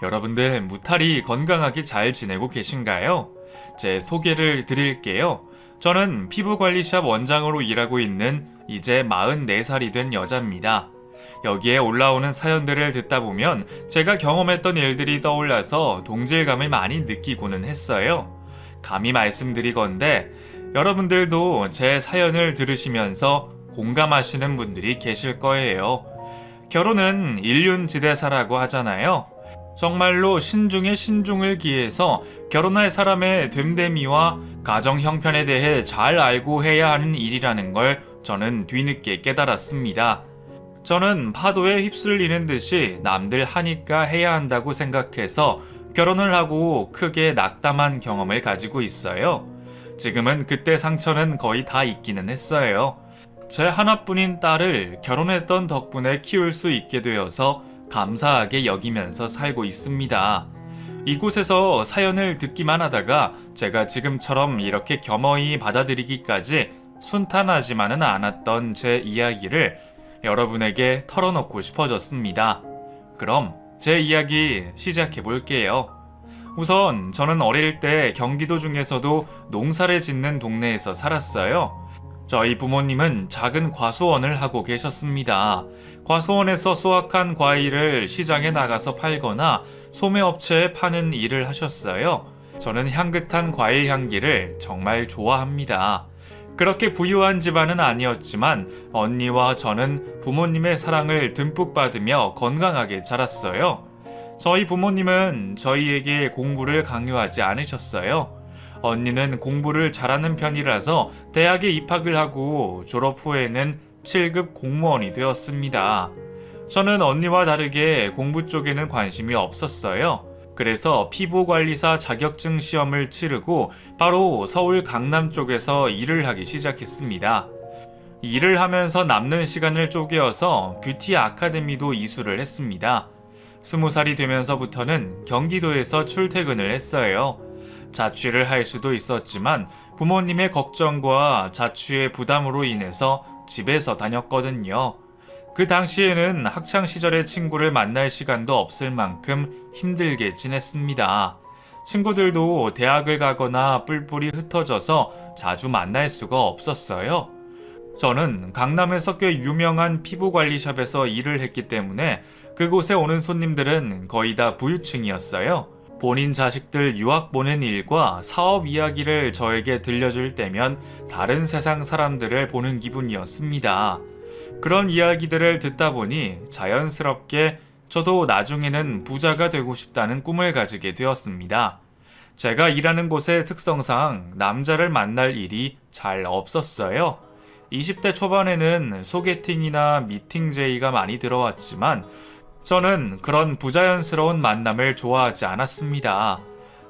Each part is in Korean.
여러분들 무탈이 건강하게 잘 지내고 계신가요? 제 소개를 드릴게요. 저는 피부관리샵 원장으로 일하고 있는 이제 44살이 된 여자입니다. 여기에 올라오는 사연들을 듣다 보면 제가 경험했던 일들이 떠올라서 동질감을 많이 느끼고는 했어요. 감히 말씀드리건대 여러분들도 제 사연을 들으시면서 공감하시는 분들이 계실 거예요. 결혼은 일륜지대사라고 하잖아요. 정말로 신중에 신중을 기해서 결혼할 사람의 됨됨이와 가정 형편에 대해 잘 알고 해야 하는 일이라는 걸 저는 뒤늦게 깨달았습니다. 저는 파도에 휩쓸리는 듯이 남들 하니까 해야 한다고 생각해서 결혼을 하고 크게 낙담한 경험을 가지고 있어요. 지금은 그때 상처는 거의 다 잊기는 했어요. 제 하나뿐인 딸을 결혼했던 덕분에 키울 수 있게 되어서 감사하게 여기면서 살고 있습니다. 이곳에서 사연을 듣기만 하다가 제가 지금처럼 이렇게 겸허히 받아들이기까지 순탄하지만은 않았던 제 이야기를 여러분에게 털어놓고 싶어졌습니다. 그럼 제 이야기 시작해 볼게요. 우선 저는 어릴 때 경기도 중에서도 농사를 짓는 동네에서 살았어요. 저희 부모님은 작은 과수원을 하고 계셨습니다. 과수원에서 수확한 과일을 시장에 나가서 팔거나 소매업체에 파는 일을 하셨어요. 저는 향긋한 과일 향기를 정말 좋아합니다. 그렇게 부유한 집안은 아니었지만 언니와 저는 부모님의 사랑을 듬뿍 받으며 건강하게 자랐어요. 저희 부모님은 저희에게 공부를 강요하지 않으셨어요. 언니는 공부를 잘하는 편이라서 대학에 입학을 하고 졸업 후에는 7급 공무원이 되었습니다. 저는 언니와 다르게 공부 쪽에는 관심이 없었어요. 그래서 피부관리사 자격증 시험을 치르고 바로 서울 강남 쪽에서 일을 하기 시작했습니다. 일을 하면서 남는 시간을 쪼개어서 뷰티 아카데미도 이수를 했습니다. 20살이 되면서부터는 경기도에서 출퇴근을 했어요. 자취를 할 수도 있었지만 부모님의 걱정과 자취의 부담으로 인해서 집에서 다녔거든요. 그 당시에는 학창시절의 친구를 만날 시간도 없을 만큼 힘들게 지냈습니다. 친구들도 대학을 가거나 뿔뿔이 흩어져서 자주 만날 수가 없었어요. 저는 강남에서 꽤 유명한 피부관리샵에서 일을 했기 때문에 그곳에 오는 손님들은 거의 다 부유층이었어요. 본인 자식들 유학 보낸 일과 사업 이야기를 저에게 들려줄 때면 다른 세상 사람들을 보는 기분이었습니다. 그런 이야기들을 듣다 보니 자연스럽게 저도 나중에는 부자가 되고 싶다는 꿈을 가지게 되었습니다. 제가 일하는 곳의 특성상 남자를 만날 일이 잘 없었어요. 20대 초반에는 소개팅이나 미팅 제의가 많이 들어왔지만 저는 그런 부자연스러운 만남을 좋아하지 않았습니다.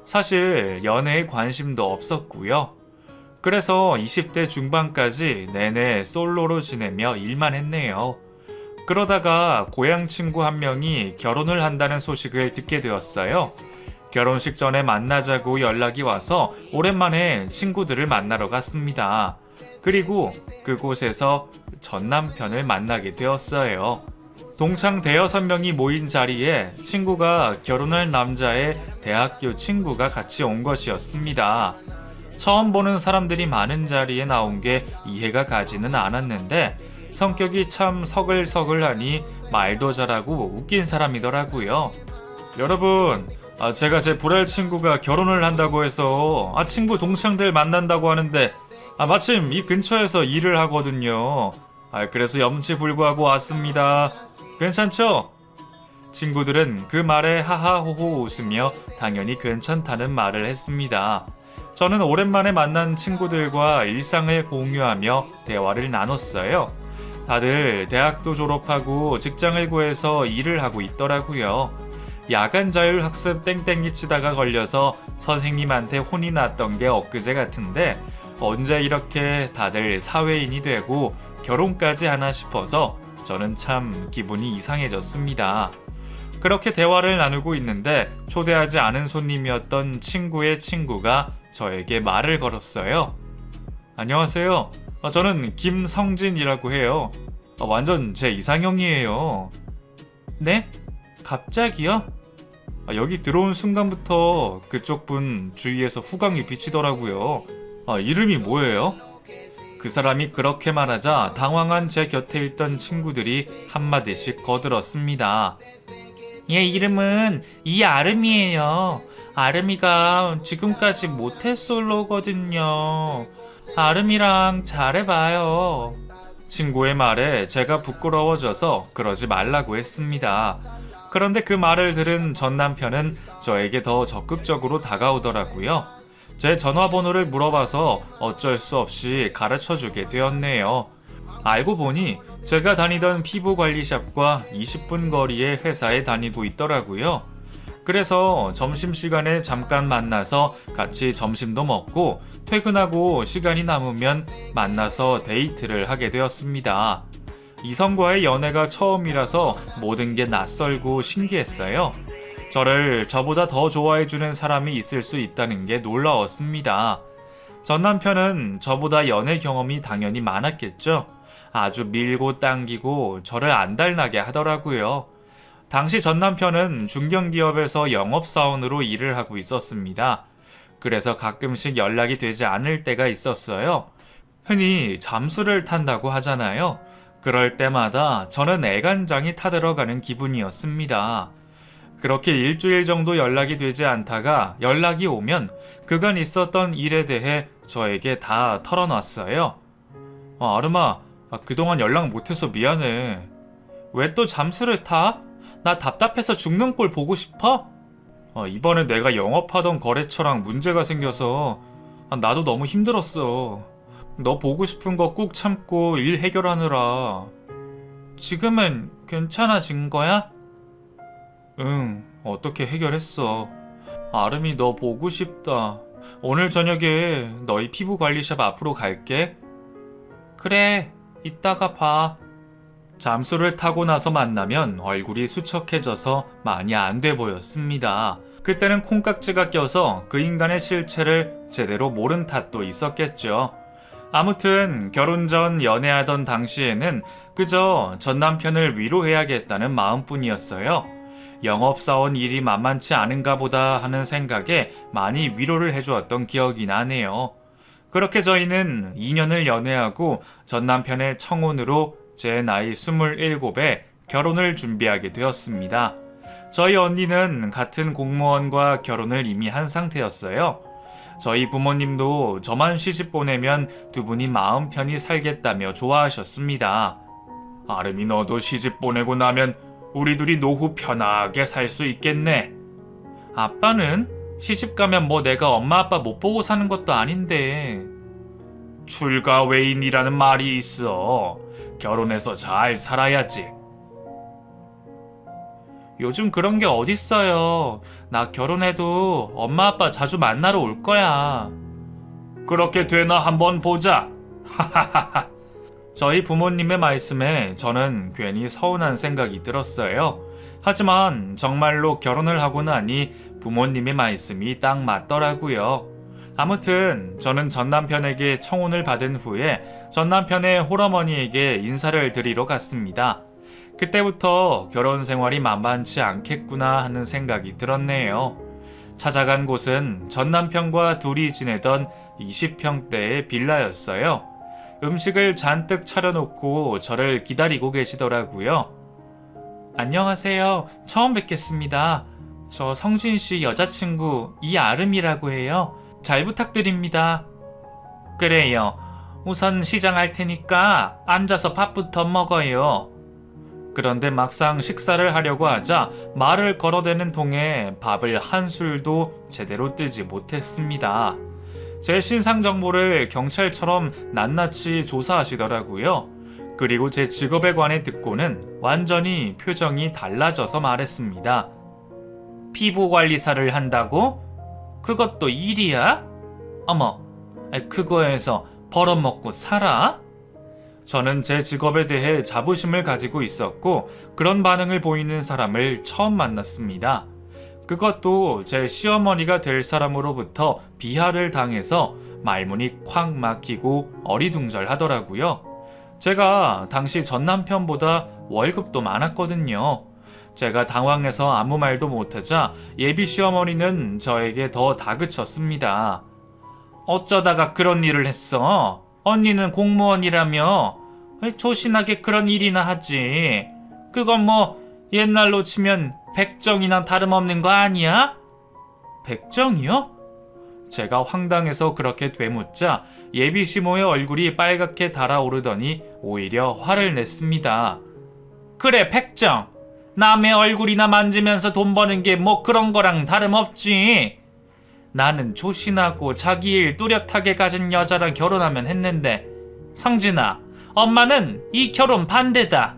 사실 연애에 관심도 없었고요. 그래서 20대 중반까지 내내 솔로로 지내며 일만 했네요. 그러다가 고향 친구 한 명이 결혼을 한다는 소식을 듣게 되었어요. 결혼식 전에 만나자고 연락이 와서 오랜만에 친구들을 만나러 갔습니다. 그리고 그곳에서 전 남편을 만나게 되었어요. 동창 대여섯 명이 모인 자리에 친구가 결혼할 남자의 대학교 친구가 같이 온 것이었습니다. 처음 보는 사람들이 많은 자리에 나온 게 이해가 가지는 않았는데 성격이 참 서글서글하니 말도 잘하고 웃긴 사람이더라고요. 여러분, 제가 제 불알 친구가 결혼을 한다고 해서 친구 동창들 만난다고 하는데 마침 이 근처에서 일을 하거든요. 그래서 염치불구하고 왔습니다. 괜찮죠? 친구들은 그 말에 하하호호 웃으며 당연히 괜찮다는 말을 했습니다. 저는 오랜만에 만난 친구들과 일상을 공유하며 대화를 나눴어요. 다들 대학도 졸업하고 직장을 구해서 일을 하고 있더라고요. 야간 자율 학습 땡땡이 치다가 걸려서 선생님한테 혼이 났던 게 엊그제 같은데 언제 이렇게 다들 사회인이 되고 결혼까지 하나 싶어서 저는 참 기분이 이상해졌습니다. 그렇게 대화를 나누고 있는데 초대하지 않은 손님이었던 친구의 친구가 저에게 말을 걸었어요. 안녕하세요. 저는 김성진이라고 해요. 완전 제 이상형이에요. 네? 갑자기요? 여기 들어온 순간부터 그쪽 분 주위에서 후광이 비치더라고요. 이름이 뭐예요? 그 사람이 그렇게 말하자 당황한 제 곁에 있던 친구들이 한마디씩 거들었습니다. 얘 이름은 이아름이에요. 아름이가 지금까지 모태솔로거든요. 아름이랑 잘해봐요. 친구의 말에 제가 부끄러워져서 그러지 말라고 했습니다. 그런데 그 말을 들은 전 남편은 저에게 더 적극적으로 다가오더라고요. 제 전화번호를 물어봐서 어쩔 수 없이 가르쳐주게 되었네요. 알고 보니 제가 다니던 피부관리샵과 20분 거리의 회사에 다니고 있더라고요. 그래서 점심시간에 잠깐 만나서 같이 점심도 먹고 퇴근하고 시간이 남으면 만나서 데이트를 하게 되었습니다. 이성과의 연애가 처음이라서 모든 게 낯설고 신기했어요. 저를 저보다 더 좋아해주는 사람이 있을 수 있다는 게 놀라웠습니다. 전 남편은 저보다 연애 경험이 당연히 많았겠죠. 아주 밀고 당기고 저를 안달나게 하더라고요. 당시 전 남편은 중견기업에서 영업사원으로 일을 하고 있었습니다. 그래서 가끔씩 연락이 되지 않을 때가 있었어요. 흔히 잠수를 탄다고 하잖아요. 그럴 때마다 저는 애간장이 타들어가는 기분이었습니다. 그렇게 일주일 정도 연락이 되지 않다가 연락이 오면 그간 있었던 일에 대해 저에게 다 털어놨어요. 아름아, 그동안 연락 못해서 미안해. 왜 또 잠수를 타? 나 답답해서 죽는 꼴 보고 싶어? 이번에 내가 영업하던 거래처랑 문제가 생겨서 나도 너무 힘들었어. 너 보고 싶은 거 꾹 참고 일 해결하느라. 지금은 괜찮아진 거야? 응, 어떻게 해결했어. 아름이 너 보고 싶다. 오늘 저녁에 너희 피부관리샵 앞으로 갈게. 그래, 이따가 봐. 잠수를 타고 나서 만나면 얼굴이 수척해져서 많이 안 돼 보였습니다. 그때는 콩깍지가 껴서 그 인간의 실체를 제대로 모른 탓도 있었겠죠. 아무튼 결혼 전 연애하던 당시에는 그저 전 남편을 위로해야겠다는 마음뿐이었어요. 영업사원 일이 만만치 않은가 보다 하는 생각에 많이 위로를 해주었던 기억이 나네요. 그렇게 저희는 2년을 연애하고 전 남편의 청혼으로 제 나이 27에 결혼을 준비하게 되었습니다. 저희 언니는 같은 공무원과 결혼을 이미 한 상태였어요. 저희 부모님도 저만 시집 보내면 두 분이 마음 편히 살겠다며 좋아하셨습니다. 아름이 너도 시집 보내고 나면 우리 둘이 노후 편하게 살 수 있겠네. 아빠는? 시집 가면 뭐 내가 엄마 아빠 못 보고 사는 것도 아닌데. 출가 외인이라는 말이 있어. 결혼해서 잘 살아야지. 요즘 그런 게 어딨어요. 나 결혼해도 엄마 아빠 자주 만나러 올 거야. 그렇게 되나 한번 보자. 하하하하. 저희 부모님의 말씀에 저는 괜히 서운한 생각이 들었어요. 하지만 정말로 결혼을 하고 나니 부모님의 말씀이 딱 맞더라고요. 아무튼 저는 전 남편에게 청혼을 받은 후에 전 남편의 홀어머니에게 인사를 드리러 갔습니다. 그때부터 결혼 생활이 만만치 않겠구나 하는 생각이 들었네요. 찾아간 곳은 전 남편과 둘이 지내던 20평대의 빌라였어요. 음식을 잔뜩 차려놓고 저를 기다리고 계시더라고요. 안녕하세요. 처음 뵙겠습니다. 저 성진 씨 여자친구 이아름이라고 해요. 잘 부탁드립니다. 그래요. 우선 시장할 테니까 앉아서 밥부터 먹어요. 그런데 막상 식사를 하려고 하자 말을 걸어대는 통에 밥을 한 술도 제대로 뜨지 못했습니다. 제 신상 정보를 경찰처럼 낱낱이 조사하시더라고요. 그리고 제 직업에 관해 듣고는 완전히 표정이 달라져서 말했습니다. 피부관리사를 한다고? 그것도 일이야? 어머, 그거에서 벌어먹고 살아? 저는 제 직업에 대해 자부심을 가지고 있었고 그런 반응을 보이는 사람을 처음 만났습니다. 그것도 제 시어머니가 될 사람으로부터 비하를 당해서 말문이 콱 막히고 어리둥절하더라고요. 제가 당시 전 남편보다 월급도 많았거든요. 제가 당황해서 아무 말도 못하자 예비 시어머니는 저에게 더 다그쳤습니다. 어쩌다가 그런 일을 했어? 언니는 공무원이라며 조신하게 그런 일이나 하지. 그건 뭐 옛날로 치면 백정이나 다름없는 거 아니야? 백정이요? 제가 황당해서 그렇게 되묻자 예비 시모의 얼굴이 빨갛게 달아오르더니 오히려 화를 냈습니다. 그래, 백정. 남의 얼굴이나 만지면서 돈 버는 게 뭐 그런 거랑 다름없지. 나는 조신하고 자기 일 뚜렷하게 가진 여자랑 결혼하면 했는데, 성진아, 엄마는 이 결혼 반대다.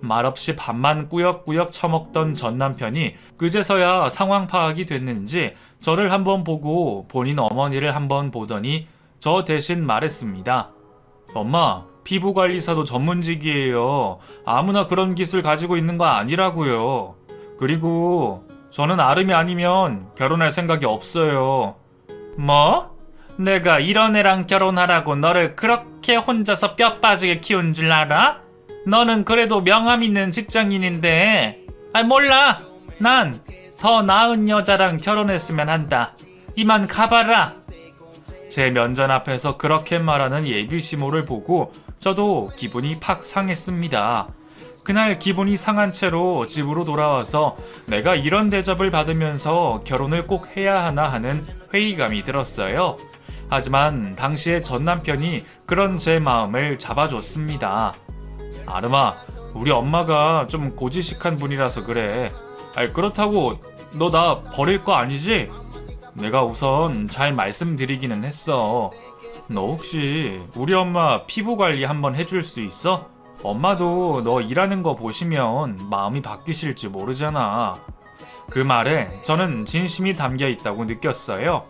말없이 밥만 꾸역꾸역 처먹던 전 남편이 그제서야 상황 파악이 됐는지 저를 한번 보고 본인 어머니를 한번 보더니 저 대신 말했습니다. 엄마, 피부관리사도 전문직이에요. 아무나 그런 기술 가지고 있는 거 아니라고요. 그리고 저는 아름이 아니면 결혼할 생각이 없어요. 뭐? 내가 이런 애랑 결혼하라고 너를 그렇게 혼자서 뼈 빠지게 키운 줄 알아? 너는 그래도 명함 있는 직장인인데. 몰라. 난 더 나은 여자랑 결혼했으면 한다. 이만 가봐라. 제 면전 앞에서 그렇게 말하는 예비 시모를 보고 저도 기분이 팍 상했습니다. 그날 기분이 상한 채로 집으로 돌아와서 내가 이런 대접을 받으면서 결혼을 꼭 해야 하나 하는 회의감이 들었어요. 하지만 당시에 전 남편이 그런 제 마음을 잡아줬습니다. 아름아, 우리 엄마가 좀 고지식한 분이라서 그래. 그렇다고 너 나 버릴 거 아니지? 내가 우선 잘 말씀드리기는 했어. 너 혹시 우리 엄마 피부 관리 한번 해줄 수 있어? 엄마도 너 일하는 거 보시면 마음이 바뀌실지 모르잖아. 그 말에 저는 진심이 담겨 있다고 느꼈어요.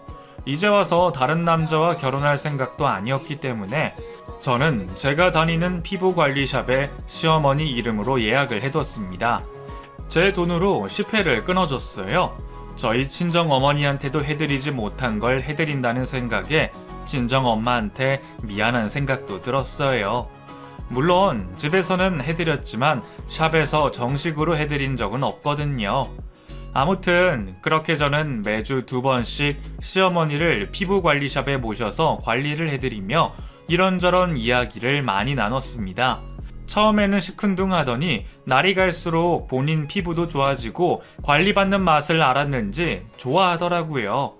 이제 와서 다른 남자와 결혼할 생각도 아니었기 때문에 저는 제가 다니는 피부관리샵에 시어머니 이름으로 예약을 해뒀습니다. 제 돈으로 10회를 끊어줬어요. 저희 친정어머니한테도 해드리지 못한 걸 해드린다는 생각에 친정엄마한테 미안한 생각도 들었어요. 물론 집에서는 해드렸지만 샵에서 정식으로 해드린 적은 없거든요. 아무튼 그렇게 저는 매주 2번씩 시어머니를 피부관리샵에 모셔서 관리를 해드리며 이런저런 이야기를 많이 나눴습니다. 처음에는 시큰둥하더니 날이 갈수록 본인 피부도 좋아지고 관리받는 맛을 알았는지 좋아하더라고요.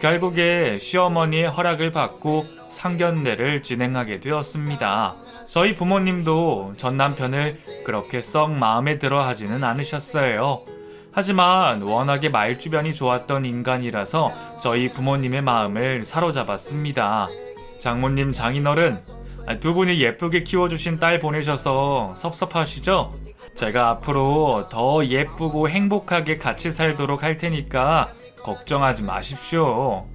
결국에 시어머니의 허락을 받고 상견례를 진행하게 되었습니다. 저희 부모님도 전 남편을 그렇게 썩 마음에 들어 하지는 않으셨어요. 하지만 워낙에 말주변이 좋았던 인간이라서 저희 부모님의 마음을 사로잡았습니다. 장모님, 장인어른, 두 분이 예쁘게 키워주신 딸 보내셔서 섭섭하시죠? 제가 앞으로 더 예쁘고 행복하게 같이 살도록 할 테니까 걱정하지 마십시오.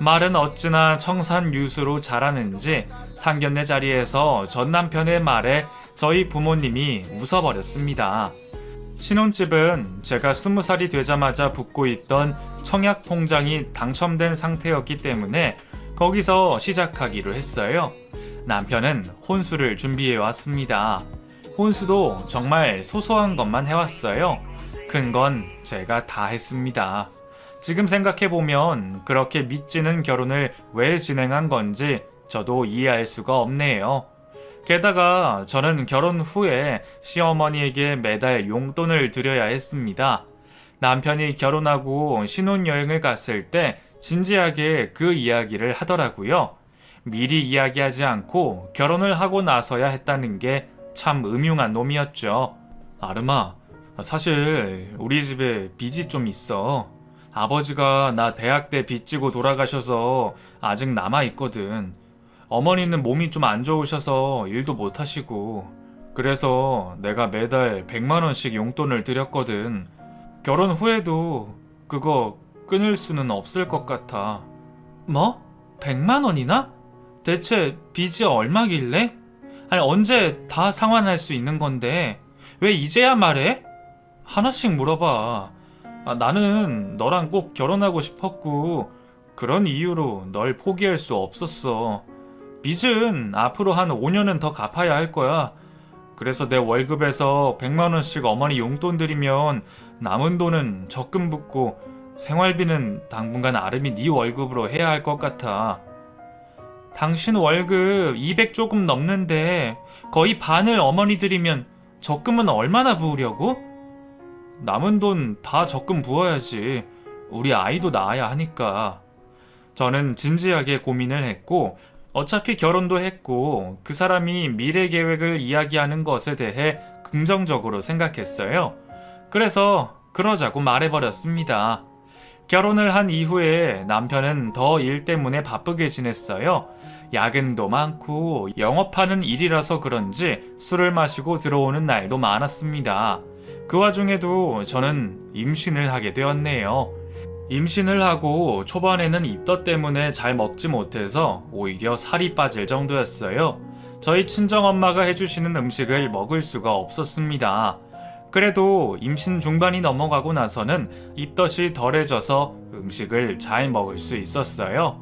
말은 어찌나 청산유수로 잘하는지 상견례 자리에서 전 남편의 말에 저희 부모님이 웃어버렸습니다. 신혼집은 제가 20살이 되자마자 붓고 있던 청약 통장이 당첨된 상태였기 때문에 거기서 시작하기로 했어요. 남편은 혼수를 준비해 왔습니다. 혼수도 정말 소소한 것만 해왔어요. 큰 건 제가 다 했습니다. 지금 생각해보면 그렇게 믿지는 결혼을 왜 진행한 건지 저도 이해할 수가 없네요. 게다가 저는 결혼 후에 시어머니에게 매달 용돈을 드려야 했습니다. 남편이 결혼하고 신혼여행을 갔을 때 진지하게 그 이야기를 하더라고요. 미리 이야기하지 않고 결혼을 하고 나서야 했다는 게 참 음흉한 놈이었죠. 아름아, 사실 우리 집에 빚이 좀 있어. 아버지가 나 대학 때 빚지고 돌아가셔서 아직 남아있거든. 어머니는 몸이 좀 안 좋으셔서 일도 못 하시고, 그래서 내가 매달 100만 원씩 용돈을 드렸거든. 결혼 후에도 그거 끊을 수는 없을 것 같아. 뭐? 100만 원이나? 대체 빚이 얼마길래? 아니, 언제 다 상환할 수 있는 건데 왜 이제야 말해? 하나씩 물어봐. 나는 너랑 꼭 결혼하고 싶었고 그런 이유로 널 포기할 수 없었어. 빚은 앞으로 한 5년은 더 갚아야 할 거야. 그래서 내 월급에서 100만 원씩 어머니 용돈 드리면 남은 돈은 적금 붓고 생활비는 당분간 아름이 네 월급으로 해야 할 것 같아. 당신 월급 200 조금 넘는데 거의 반을 어머니 드리면 적금은 얼마나 부으려고? 남은 돈 다 적금 부어야지. 우리 아이도 낳아야 하니까. 저는 진지하게 고민을 했고 어차피 결혼도 했고 그 사람이 미래 계획을 이야기하는 것에 대해 긍정적으로 생각했어요. 그래서 그러자고 말해버렸습니다. 결혼을 한 이후에 남편은 더 일 때문에 바쁘게 지냈어요. 야근도 많고 영업하는 일이라서 그런지 술을 마시고 들어오는 날도 많았습니다. 그 와중에도 저는 임신을 하게 되었네요. 임신을 하고 초반에는 입덧 때문에 잘 먹지 못해서 오히려 살이 빠질 정도였어요. 저희 친정엄마가 해주시는 음식을 먹을 수가 없었습니다. 그래도 임신 중반이 넘어가고 나서는 입덧이 덜해져서 음식을 잘 먹을 수 있었어요.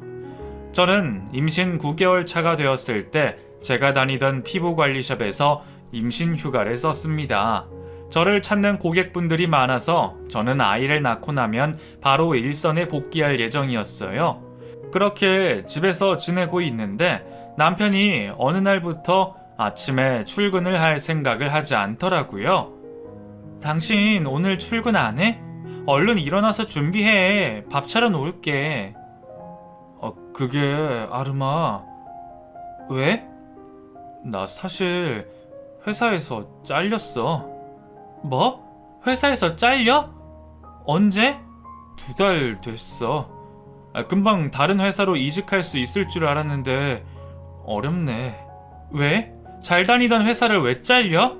저는 임신 9개월 차가 되었을 때 제가 다니던 피부관리샵에서 임신 휴가를 썼습니다. 저를 찾는 고객분들이 많아서 저는 아이를 낳고 나면 바로 일선에 복귀할 예정이었어요. 그렇게 집에서 지내고 있는데 남편이 어느 날부터 아침에 출근을 할 생각을 하지 않더라고요. 당신 오늘 출근 안 해? 얼른 일어나서 준비해. 밥 차려 놓을게. 그게 아름아. 왜? 나 사실 회사에서 잘렸어. 뭐? 회사에서 잘려? 언제? 2달 됐어. 금방 다른 회사로 이직할 수 있을 줄 알았는데 어렵네. 왜? 잘 다니던 회사를 왜 잘려?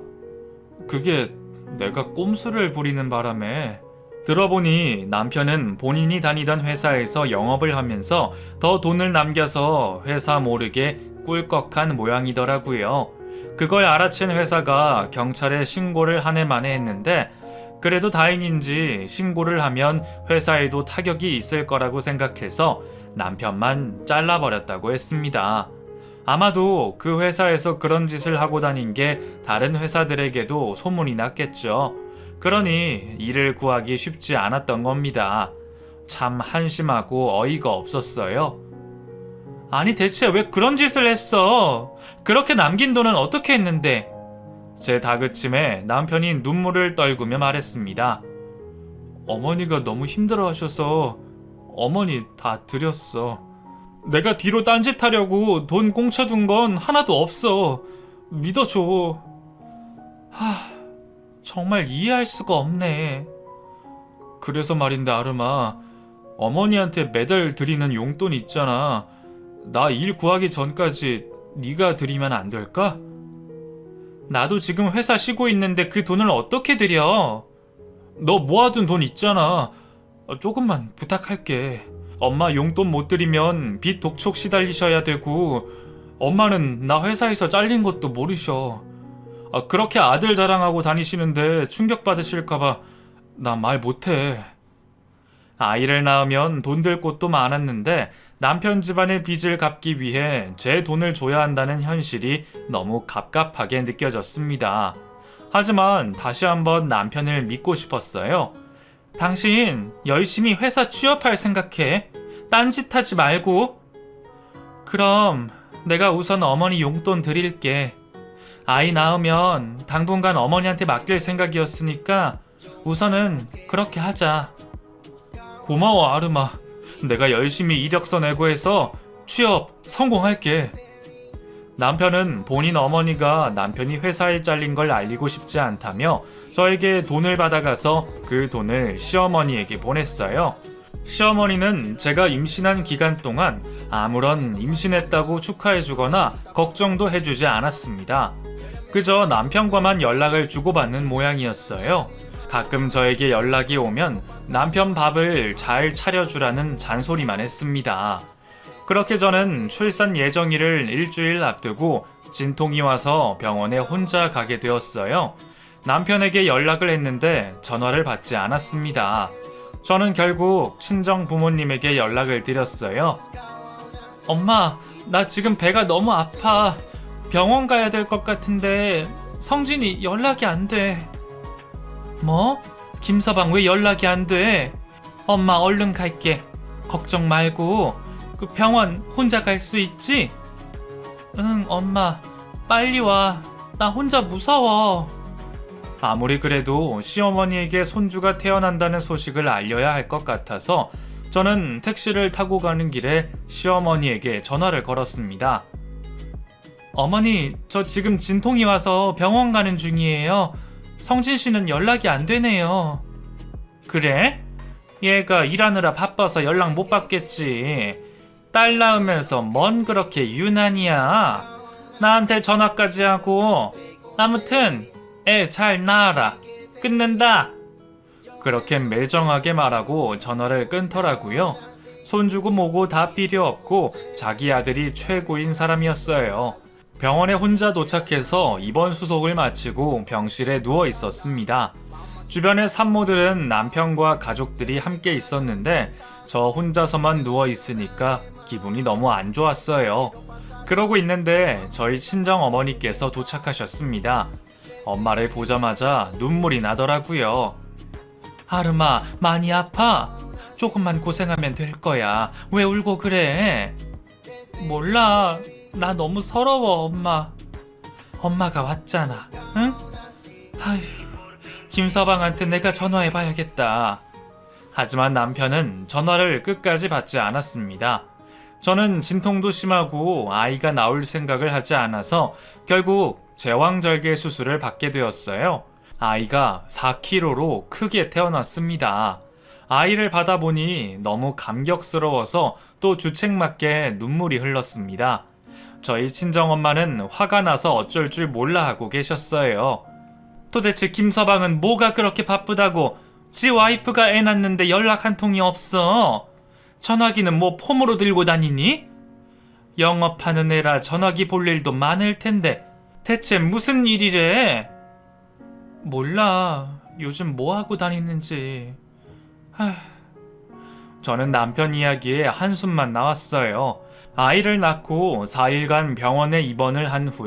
그게 내가 꼼수를 부리는 바람에. 들어보니 남편은 본인이 다니던 회사에서 영업을 하면서 더 돈을 남겨서 회사 모르게 꿀꺽한 모양이더라고요. 그걸 알아챈 회사가 경찰에 신고를 한 해 만에 했는데 그래도 다행인지 신고를 하면 회사에도 타격이 있을 거라고 생각해서 남편만 잘라버렸다고 했습니다. 아마도 그 회사에서 그런 짓을 하고 다닌 게 다른 회사들에게도 소문이 났겠죠. 그러니 일을 구하기 쉽지 않았던 겁니다. 참 한심하고 어이가 없었어요. 아니 대체 왜 그런 짓을 했어? 그렇게 남긴 돈은 어떻게 했는데? 제 다그침에 남편이 눈물을 떨구며 말했습니다. 어머니가 너무 힘들어하셔서 어머니 다 드렸어. 내가 뒤로 딴짓하려고 돈 공쳐둔 건 하나도 없어. 믿어줘. 정말 이해할 수가 없네. 그래서 말인데 아름아, 어머니한테 매달 드리는 용돈 있잖아. 나 일 구하기 전까지 네가 드리면 안 될까? 나도 지금 회사 쉬고 있는데 그 돈을 어떻게 드려? 너 모아둔 돈 있잖아. 조금만 부탁할게. 엄마 용돈 못 드리면 빚 독촉 시달리셔야 되고 엄마는 나 회사에서 잘린 것도 모르셔. 그렇게 아들 자랑하고 다니시는데 충격받으실까봐 나 말 못해. 아이를 낳으면 돈 들 곳도 많았는데 남편 집안의 빚을 갚기 위해 제 돈을 줘야 한다는 현실이 너무 갑갑하게 느껴졌습니다. 하지만 다시 한번 남편을 믿고 싶었어요. 당신 열심히 회사 취업할 생각해. 딴짓하지 말고. 그럼 내가 우선 어머니 용돈 드릴게. 아이 낳으면 당분간 어머니한테 맡길 생각이었으니까 우선은 그렇게 하자. 고마워 아름아. 내가 열심히 이력서 내고 해서 취업 성공할게. 남편은 본인 어머니가 남편이 회사에 잘린 걸 알리고 싶지 않다며 저에게 돈을 받아가서 그 돈을 시어머니에게 보냈어요. 시어머니는 제가 임신한 기간 동안 아무런 임신했다고 축하해주거나 걱정도 해주지 않았습니다. 그저 남편과만 연락을 주고받는 모양이었어요. 가끔 저에게 연락이 오면 남편 밥을 잘 차려주라는 잔소리만 했습니다. 그렇게 저는 출산 예정일을 일주일 앞두고 진통이 와서 병원에 혼자 가게 되었어요. 남편에게 연락을 했는데 전화를 받지 않았습니다. 저는 결국 친정 부모님에게 연락을 드렸어요. 엄마, 나 지금 배가 너무 아파. 병원 가야 될 것 같은데 성진이 연락이 안 돼. 뭐? 김서방 왜 연락이 안 돼? 엄마 얼른 갈게. 걱정 말고 그 병원 혼자 갈 수 있지? 응, 엄마. 빨리 와. 나 혼자 무서워. 아무리 그래도 시어머니에게 손주가 태어난다는 소식을 알려야 할 것 같아서 저는 택시를 타고 가는 길에 시어머니에게 전화를 걸었습니다. 어머니, 저 지금 진통이 와서 병원 가는 중이에요. 성진 씨는 연락이 안 되네요. 그래? 얘가 일하느라 바빠서 연락 못 받겠지. 딸 낳으면서 뭔 그렇게 유난이야. 나한테 전화까지 하고. 아무튼 애 잘 낳아라. 끊는다. 그렇게 매정하게 말하고 전화를 끊더라고요. 손주고 뭐고 다 필요 없고 자기 아들이 최고인 사람이었어요. 병원에 혼자 도착해서 입원 수속을 마치고 병실에 누워 있었습니다. 주변의 산모들은 남편과 가족들이 함께 있었는데 저 혼자서만 누워 있으니까 기분이 너무 안 좋았어요. 그러고 있는데 저희 친정 어머니께서 도착하셨습니다. 엄마를 보자마자 눈물이 나더라고요. 아름아, 많이 아파? 조금만 고생하면 될 거야. 왜 울고 그래? 몰라. 나 너무 서러워, 엄마. 엄마가 왔잖아, 응? 아휴, 김서방한테 내가 전화해봐야겠다. 하지만 남편은 전화를 끝까지 받지 않았습니다. 저는 진통도 심하고 아이가 나올 생각을 하지 않아서 결국 제왕절개 수술을 받게 되었어요. 아이가 4kg로 크게 태어났습니다. 아이를 받아보니 너무 감격스러워서 또 주책맞게 눈물이 흘렀습니다. 저희 친정엄마는 화가 나서 어쩔 줄 몰라 하고 계셨어요. 도대체 김서방은 뭐가 그렇게 바쁘다고? 지 와이프가 애 낳는데 연락 한 통이 없어. 전화기는 뭐 폼으로 들고 다니니? 영업하는 애라 전화기 볼 일도 많을 텐데 대체 무슨 일이래? 몰라. 요즘 뭐 하고 다니는지. 저는 남편 이야기에 한숨만 나왔어요. 아이를 낳고 4일간 병원에 입원을 한 후에